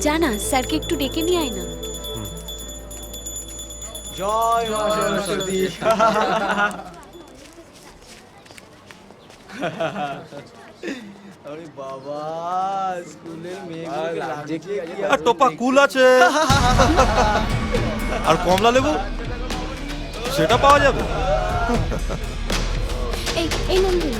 জানা স্যারকে একটু ডেকে নিয়ে আয় না। জয় মা সরস্বতী। আরে বাবা, স্কুলের মেয়েগুলোকে লাগছে কি আর টোপা কুল আছে আর কমলা লেবু সেটা পাওয়া যাবে। এই এই নন্দিনী,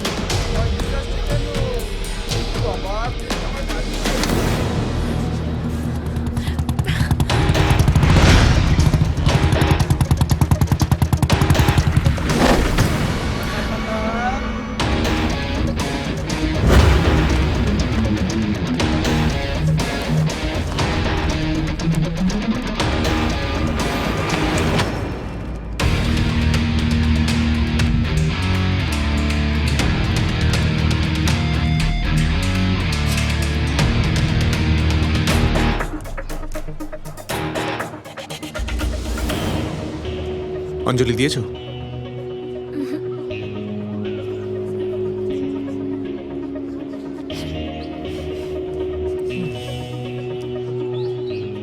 অঞ্জলি দিয়েছো?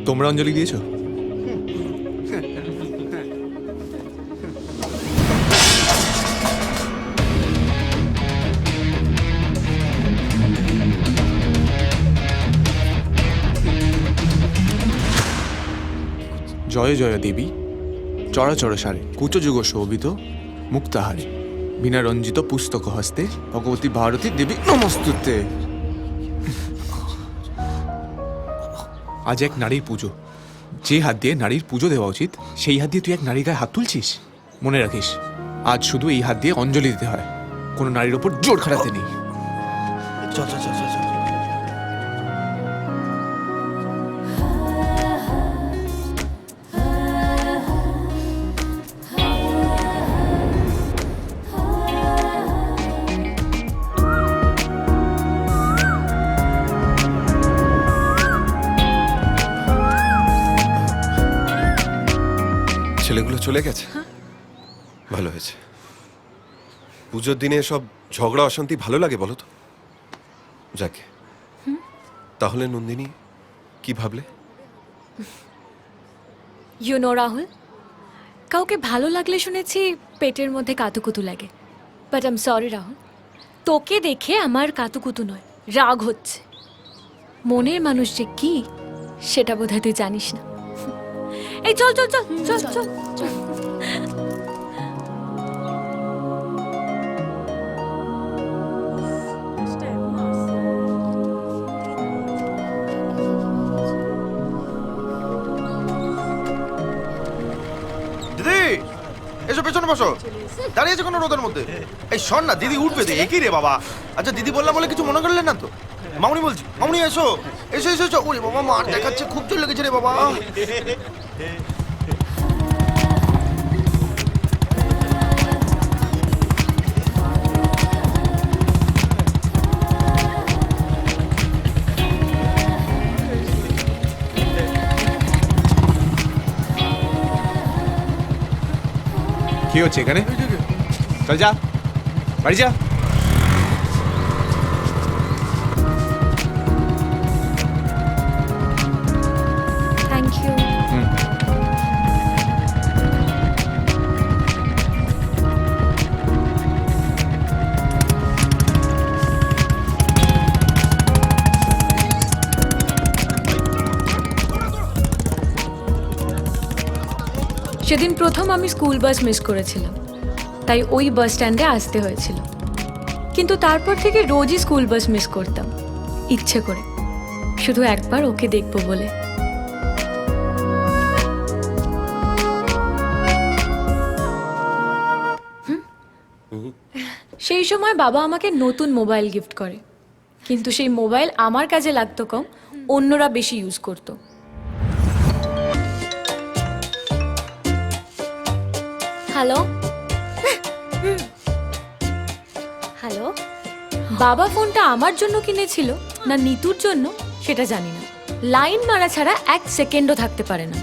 তোমরা অঞ্জলি দিয়েছো? জয় জয় দেবী চরাচর সারে কুচযুগ শোভিত মুক্তাহারে বিনা রঞ্জিত পুস্তক হস্তে ভগবতী ভারতী দেবী নমস্তুতে। আজ এক নারীর পুজো, যে হাত দিয়ে নারীর পুজো দেওয়া উচিত সেই হাত দিয়ে তুই এক নারীর গায়ে হাত তুলছিস। মনে রাখিস, আজ শুধু এই হাত দিয়ে অঞ্জলি দিতে হয়, কোনো নারীর ওপর জোর খাটাতে নেই। চল চল চল চল চল। ছেলেগুলো চলে গেছে, ভালো হয়েছে। পুজোর দিনে সব ঝগড়া অশান্তি ভালো লাগে বলো তো? যাকে তাহলে নন্দিনী কি ভাবলে? ইউ নো রাহুল, কাউকে ভালো লাগলে শুনেছি পেটের মধ্যে কাতুকুতু লাগে, but I am sorry Rahul, তোকে দেখে আমার কাতুকুতু নয়, রাগ হচ্ছে। মনের মানুষ যে কি সেটা বোধহয় তুই জানিস না। এই চল চল চল চল চল চল। দিদি এসো, পেছনে বসো। দাঁড়িয়ে আছে কোনো রোদের মধ্যে? এই শোন না, দিদি উঠবে তো। একই রে বাবা। আচ্ছা দিদি বললাম বলে কিছু মনে করলেন না তো? মামুনি বলছি, মামুনি এসো এসো এসো এসো। ওরে বাবা, মার দেখাচ্ছে, খুব জোর লেগেছে রে বাবা। কি হচ্ছে এখানে? চল যা, বাড়ি যা। Thank you. সেদিন প্রথম আমি স্কুল বাস মিস করেছিলাম, তাই ওই বাস স্ট্যান্ডে আসতে হয়েছিল। কিন্তু তারপর থেকে রোজই স্কুল বাস মিস করতাম, ইচ্ছে করে, শুধু একবার ওকে দেখবো বলে। সেই সময় বাবা আমাকে নতুন মোবাইল গিফট করে, কিন্তু সেই মোবাইল আমার কাজে লাগতো কম, অন্যরা বেশি ইউজ করতো। হ্যালো হ্যালো, বাবা ফোনটা আমার জন্য কিনেছিল না নিতুর জন্য সেটা জানি না। লাইন মারা ছাড়া এক সেকেন্ডও থাকতে পারে না।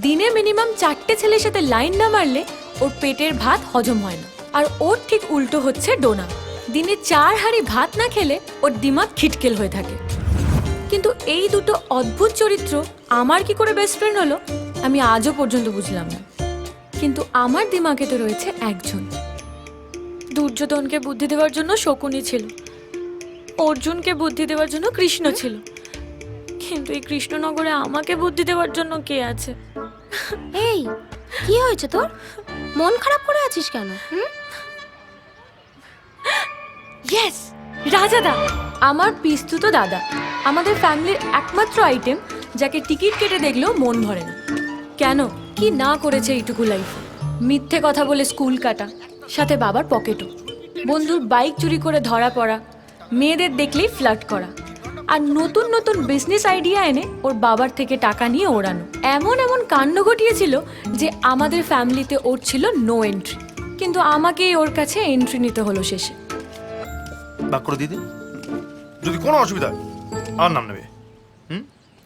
দিনে মিনিমাম 4টে ছেলের সাথে লাইন না মারলে ওর পেটের ভাত হজম হয় না। আর ওর ঠিক উল্টো হচ্ছে ডোনা, দিনে 4 হাঁড়ি ভাত না খেলে ওর দিমাগ খিটকেল হয়ে থাকে। কিন্তু এই দুটো অদ্ভুত চরিত্র আমার কি করে বেস্ট ফ্রেন্ড হলো আমি আজও পর্যন্ত বুঝলাম না। কিন্তু আমার দিমাগে তো রয়েছে একজন। দুর্যোধনকে বুদ্ধি দেওয়ার জন্য শকুনি ছিল, অর্জুনকে বুদ্ধি দেওয়ার জন্য কৃষ্ণ ছিল, কিন্তু এই কৃষ্ণনগরে আমাকে বুদ্ধি দেওয়ার জন্য কে আছে? এই কি হয়েছে তোর? মন খারাপ করে আছিস কেন? ইয়েস, রাজাদা, আমার পিস্তুত দাদা, আমাদের ফ্যামিলির একমাত্র আইটেম যাকে টিকিট কেটে দেখলেও মন ভরে না। কেন কি না করেছে এইটুকু লাইফ? মিথ্যে কথা বলে স্কুল কাটা, সাথে বাবার পকেটও, বন্ধুর বাইক চুরি করে ধরা পড়া, মেয়েদের দেখলেই ফ্লার্ট করা, আর নতুন নতুন বিজনেস আইডিয়া এনে ওর বাবার থেকে টাকা নিয়ে ওড়ানো। এমন এমন কাণ্ড ঘটিয়েছিল যে আমাদের ফ্যামিলিতে ওর ছিল নো এন্ট্রি, কিন্তু আমাকেই ওর কাছে এন্ট্রি নিতে হলো শেষে। বাক করে দিদি, যদি কোনো অসুবিধা হয়, আমার নাম নেবে।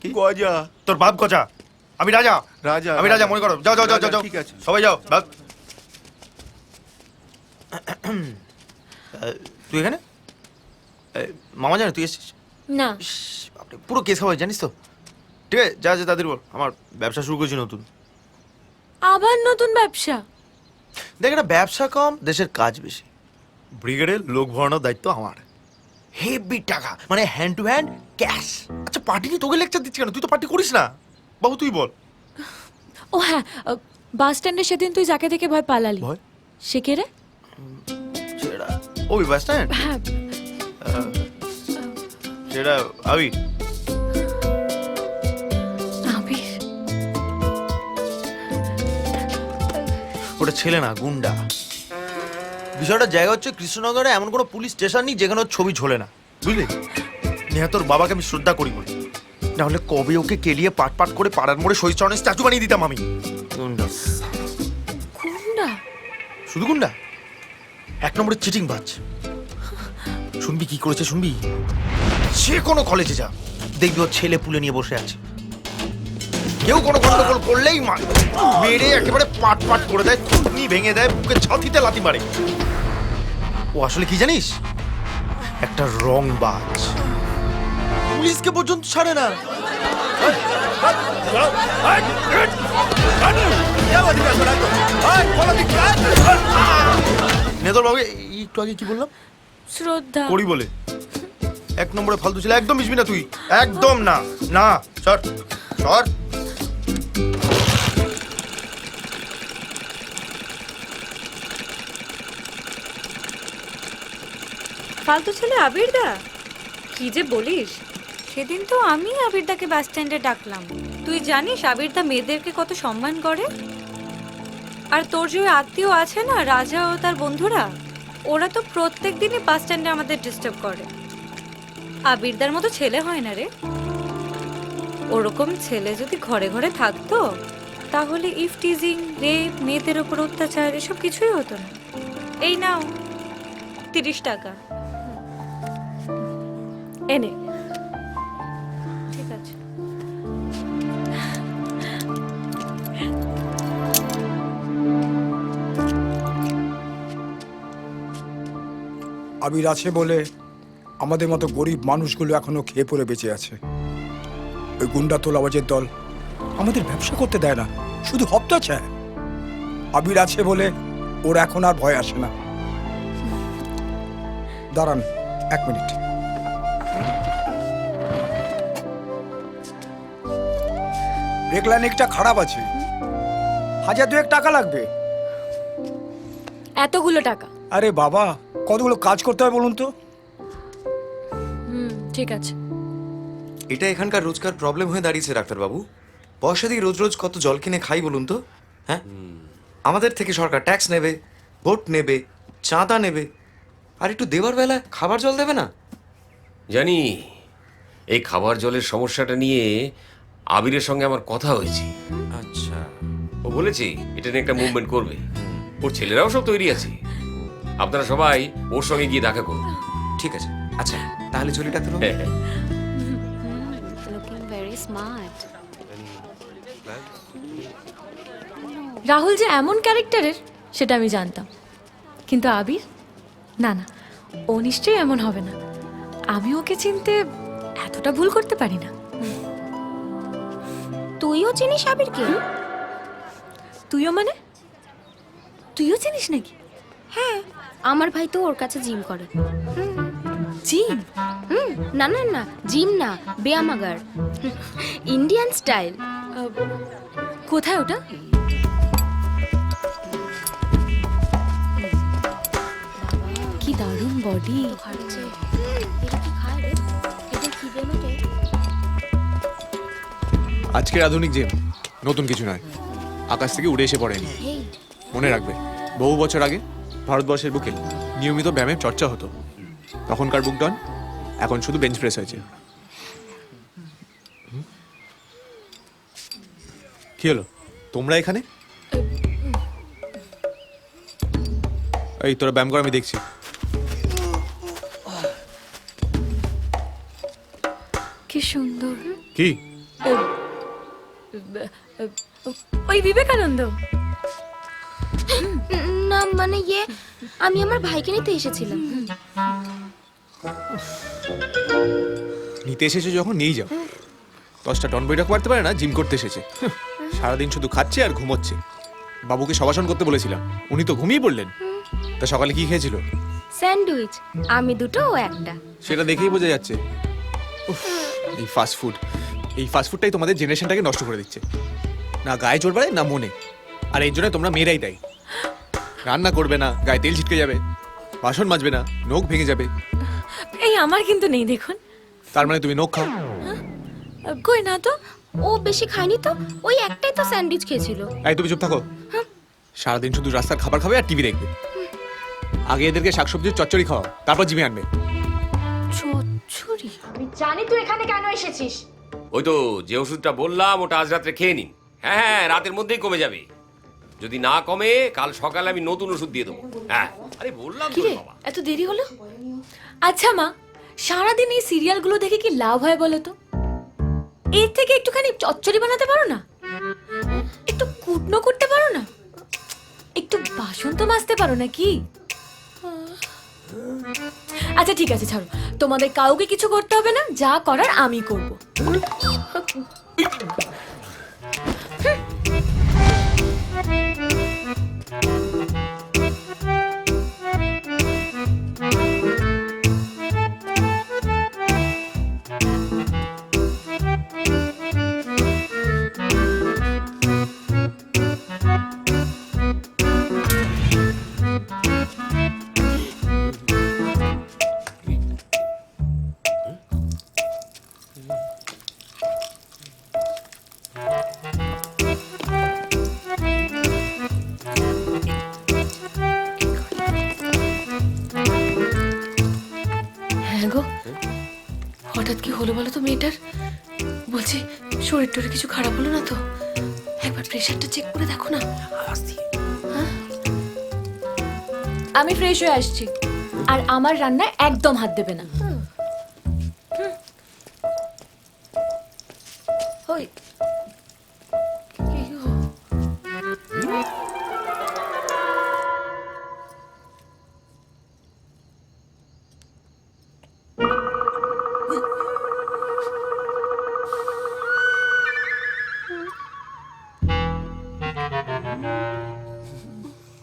কি গজা তোর বাপ গজা, আমি রাজা। রাজা, আমি রাজা, মনে করো। যাও যাও যাও রাজা, যাও, ঠিক আছে। সবাই যাও। বাস। তুই এখানে? মামা জানে তুই এসেছিস? না, ইস, বাপরে, পুরো কেস খাওয়াই জানিস তো। ঠিক আছে, যা যা তাদের বল, আমার ব্যবসা শুরু করেছি নতুন। আবার নতুন ব্যবসা? দেখ, এটা ব্যবসা কম, দেশের কাজ বেশি। ব্রিগেডের লোক ভরানোর দায়িত্ব আমার। হেভি টাকা, মানে হ্যান্ড টু হ্যান্ড ক্যাশ। আচ্ছা, পার্টি নিয়ে তোকে লেকচার দিচ্ছি কেন? তুই তো পার্টি করিস না। বাবু তুই বল। ও হ্যাঁ, বাস স্ট্যান্ডে সেদিন তুই যাকে দেখে ভয় পালালি, ভয়? সে কে রে? সেটা ওই বাস স্ট্যান্ড, হ্যাঁ, সেটা আবি। আবির। ওটা ছেলে না, গুন্ডা। বিষয়টা জায়গা হচ্ছে কৃষ্ণনগরে এমন কোনো পুলিশ স্টেশন নেই যেখানে ওর ছবি ঝোলে না, বুঝলি? নেহা তোর বাবাকে আমি শ্রদ্ধা করি বলে, নাহলে কবে ওকে কেলিয়ে পাট পাট করে পাড়ার মোড়ে শহীদ চরণের স্ট্যাচু বানিয়ে দিতাম আমি। গুন্ডা, গুন্ডা? শুধু গুন্ডা, এক নম্বরের চিটিং বাজ। শুনবি কি করেছে? শুনবি? সে কোনো কলেজে যা, দেখবি ওর ছেলে পুলে নিয়ে বসে আছে। কেউ কোনো গন্ডগোল করলেই মেরে একেবারে পাট পাট করে দেয়, থুতনি ভেঙে দেয়, বুকে ছাতিতে লাথি মারে। ও আসলে কি জানিস? একটা রং বাজ, পুলিশকে পর্যন্ত ছাড়ে না। নেতর বাবু, একটু আগে কি বললাম? শ্রদ্ধা করি বলে এক নম্বরে ফালতু ছিল। একদম মিশবি না তুই, একদম না। না, সর সর। ফালতু ছেলে আবিরদা? কি যে বলিস, সেদিন তো আমি আবিরদাকে বাস স্ট্যান্ডে ডাকলাম। তুই জানিস আবিরদা মেয়েদেরকে কত সম্মান করে? আর তোর যে ওই আত্মীয় আছে না, রাজা ও তার বন্ধুরা, ওরা তো প্রত্যেক দিনই বাস স্ট্যান্ডে আমাদের ডিস্টার্ব করে। আবিরদার মতো ছেলে হয় না রে। ওরকম ছেলে যদি ঘরে ঘরে থাকতো তাহলে ইফটিজিং, রেপ, মেয়েদের ওপর অত্যাচার এসব কিছুই হতো না। এই নাও 30 টাকা। এনে। ঠিক আছে। আবির আছে বলে আমাদের মতো গরিব মানুষগুলো এখনো খেয়ে পড়ে বেঁচে আছে। ওই গুন্ডা তোলাবাজের দল আমাদের ব্যবসা করতে দেয় না, শুধু হপ্তা চায়। আবির আছে বলে ওর এখন আর ভয় আসে না। দাঁড়ান 1 মিনিট। রেকলানিকটা খারাপ আছে, 1000-2 টাকা লাগবে। এতগুলো টাকা? আরে বাবা, কতগুলো কাজ করতে হয় বলুন তো। ঠিক আছে। এটা এখানকার রোজকার প্রবলেম হয়ে দাঁড়িয়েছে ডাক্তারবাবু। পয়সা দিয়ে রোজ রোজ কত জল কিনে খাই বলুন তো? হ্যাঁ, আমাদের থেকে সরকার ট্যাক্স নেবে, ভোট নেবে, চাঁদা নেবে, আর একটু দেওয়ার বেলা খাবার জল দেবে না। জানি, এই খাবার জলের সমস্যাটা নিয়ে আবিরের সঙ্গে আমার কথা হয়েছে। আচ্ছা, ও বলেছে এটা নিয়ে একটা মুভমেন্ট করবে। ওর ছেলেরাও সব তৈরি আছে। আপনারা সবাই ওর সঙ্গে গিয়ে দেখা করুন। ঠিক আছে। আচ্ছা, তাহলে চলি ডাক্তারবাবু। হ্যাঁ হ্যাঁ। Looking very smart. রাহুল যে এমন ক্যারেক্টারের সেটা আমি জানতাম, কিন্তু আবির না না, ও নিশ্চয়ই এমন হবে না। আমি ওকে চিনতে এতটা ভুল করতে পারি না। তুইও চিনিস আবিরকে? তুইও মানে? তুইও চিনিস নাকি? হ্যাঁ, আমার ভাই তো ওর কাছে জিম করে। জিম? না না না, জিম না, ব্যায়ামাগার, ইন্ডিয়ান স্টাইল। কোথায় ওটা? কি দারুণ বডি। আজকের আধুনিক জিম নতুন কিছু নয়, আকাশ থেকে উড়ে এসে পড়েনি। মনে রাখবে, বহু বছর আগে ভারতবর্ষের বুকে নিয়মিত ব্যায়ামের চর্চা হতো। তখনকার বুক ডন, এখন শুধু বেঞ্চ প্রেস হয়েছে। কি হলো, তোমরা এখানে? এই তোরা ব্যায়াম কর, আমি দেখছি। কি সুন্দর। কি? ওই বিবেকানন্দ? না মানে আমি আমার ভাইকে নিতে এসেছিলাম। নিতে এসেছে যখন নিয়েই যাও। 10টা টন বইটা করতে পারে না, জিম করতে এসেছে। সারাদিন শুধু খাচ্ছে আর ঘুমোচ্ছে। বাবুকে সবাসন করতে বলেছিলাম, উনি তো ঘুমিয়ে পড়লেন। তা সকালে কি খেয়েছিল? স্যান্ডউইচ, আমি দুটো ও একটা। সেটা দেখেই বোঝা যাচ্ছে। উফ, এই ফাস্ট ফুড, এই ফাস্ট ফুডটাই তোমাদের জেনারেশনটাকে নষ্ট করে দিচ্ছে। না গায়ে জোর বাড়ে, না মনে। আর এই জন্য তোমরা মেয়েরাই তাই। রান্না করবে না, গায়ে তেল ছিটকে যাবে, বাসন মাজবে না, নখ ভেঙে যাবে। এই আমার কিন্তু নেই, দেখুন। তার মানে তুমি নখ খাও? কই না তো। ও বেশি খায়নি তো, ওই একটাই তো স্যান্ডউইচ খেয়েছিল। এই তুমি চুপ থাকো। সারাদিন শুধু রাস্তার খাবার খাবে আর টিভি দেখবে। আগে এদেরকে শাকসবজির চচ্চড়ি খাওয়াও, তারপর জিমে আনবে। চচ্চড়ি? আমি জানি তুই এখানে কেন এসেছিস। ওই তো যে ওষুধটা বললাম, ওটা আজ রাত্রে খেয়ে নিন। হ্যাঁ হ্যাঁ, রাতের মধ্যেই কমে যাবে। যদি না কমে, কাল সকালে আমি নতুন ওষুধ দিয়ে দেবো। হ্যাঁ, আরে বললাম তো বাবা। এত দেরি হলো? আচ্ছা মা, সারাদিন এই সিরিয়ালগুলো দেখে কি লাভ হয় বলো তো? এর থেকে একটুখানি চচ্চড়ি বানাতে পারো না? একটু কুটনো করতে পারো না? একটু বাসন তো মাজতে পারো না কি? আচ্ছা ঠিক আছে, ছাড়ো। তোমাদের কাউকে কিছু করতে হবে না, যা করার আমি করব। হ্যাঁ গো, হঠাৎ কি হলো বলো তো মেয়েটার? বলছি শরীর টরে কিছু খারাপ হলো না তো? একবার প্রেশারটা চেক করে দেখো না। হ্যাঁ? আমি ফ্রেশ হয়ে আসছি, আর আমার রান্নায় একদম হাত দেবে না। ওই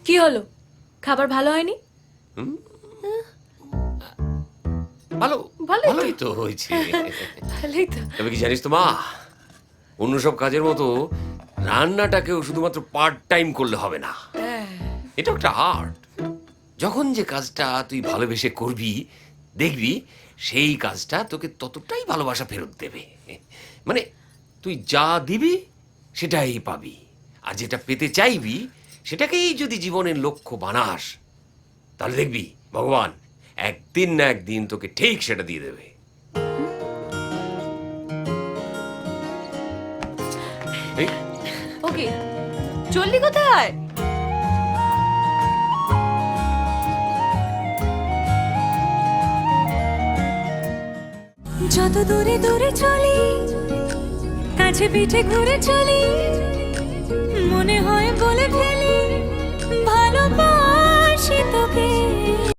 কি হলো? খাবার ভালো হয়নি? ভালো, ভালোই তো। ভালোই তো হয়েছে। ভালোই তো। তবে কি জানিস তো মা, অন্য সব কাজের মতো রান্নাটাকেও শুধুমাত্র পার্ট টাইম করলে হবে না। এটা একটা আর্ট। যখন যে কাজটা তুই ভালোবেসে করবি, দেখবি সেই কাজটা তোকে ততটাই ভালোবাসা ফেরত দেবে। মানে তুই যা দিবি সেটাই পাবি, আর যেটা পেতে চাইবি সেটাকেই যদি জীবনের লক্ষ্য বানাস, তাহলে দেখবি ভগবান একদিন না একদিন তোকে ঠিক সেটা দিয়ে দেবে। ওকে, চললি কোথায়? যত দূরে দূরে চলি, কাছে পিঠে ঘুরে চলি, মনে হয় বলে ফেলি ভালোবাসি তোকে।